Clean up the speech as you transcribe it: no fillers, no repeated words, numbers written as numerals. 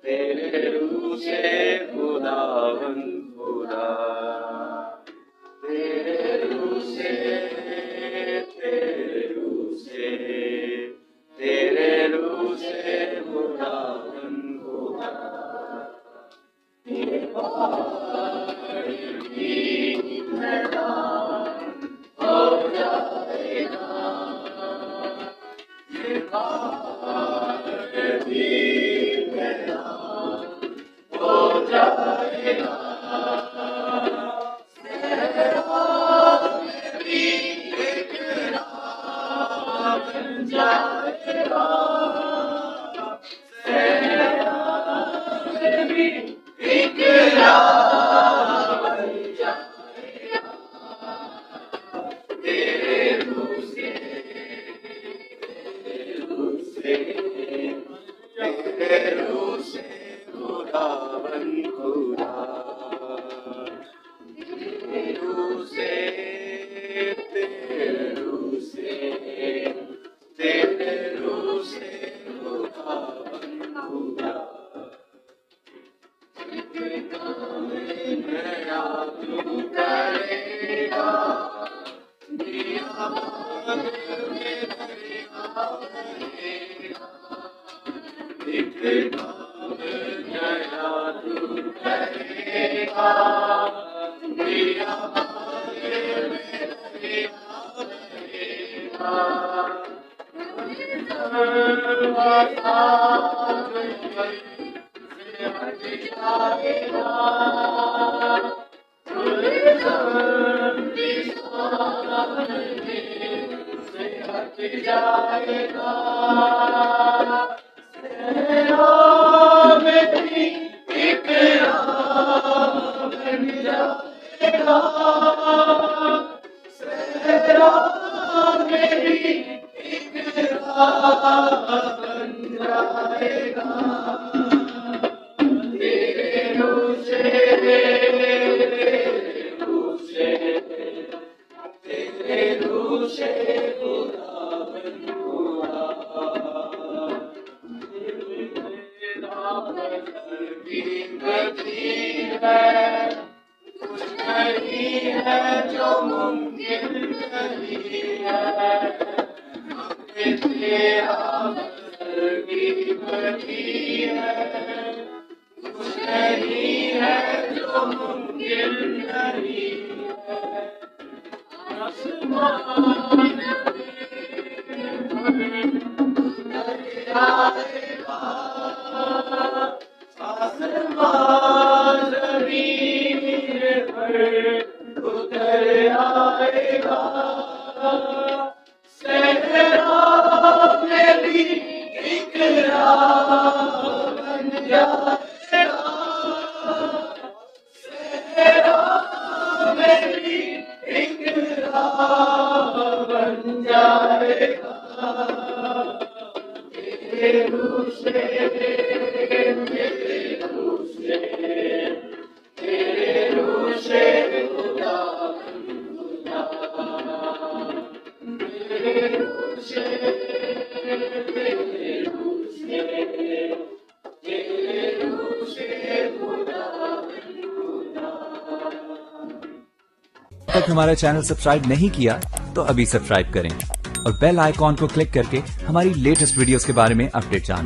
तेरे रूह से खुदावन खुदा, तेरे रूह से खुदावन खुदा, ये पहाड़ भी मैदान हो जाएगा, ये पहाड़ भी मैदान हो जाएगा, सहरा मेरी एक राह बन जाएगा, सहरा मेरी एक राह बन जाएगा, तेरे रूह से खुदावन खुदा, तेरे रूह से खुदावन खुदा, काम नया तू करेगा, बियाबान में दरिया बहेगा, एक काम नया तू करेगा, बियाबान में दरिया बहेगा, हट जाएगा, से हट जाएगा, सहरा मेरी एक राह बन जाएगा, सहरा मेरी एक राह बन जाएगा, तेरे रूह से खुदावन खुदा, तेरा बदल की गति है, कुछ नहीं है जो मुमकिन नहीं है, तेरा बदल की गति है, कुछ नहीं है जो मुमकिन नहीं है, आसमान उतर आएगा, आसमान ज़मीन पर उतर आएगा, सहरा में भी एक राह बन जाएगा, सहरा में भी एक राह बन जाएगा, तेरे रूह से खुदावन खुदा, तेरे रूह से खुदावन खुदा। तक हमारा चैनल सब्सक्राइब नहीं किया तो अभी सब्सक्राइब करें और बेल आइकॉन को क्लिक करके हमारी लेटेस्ट वीडियोस के बारे में अपडेट जानें।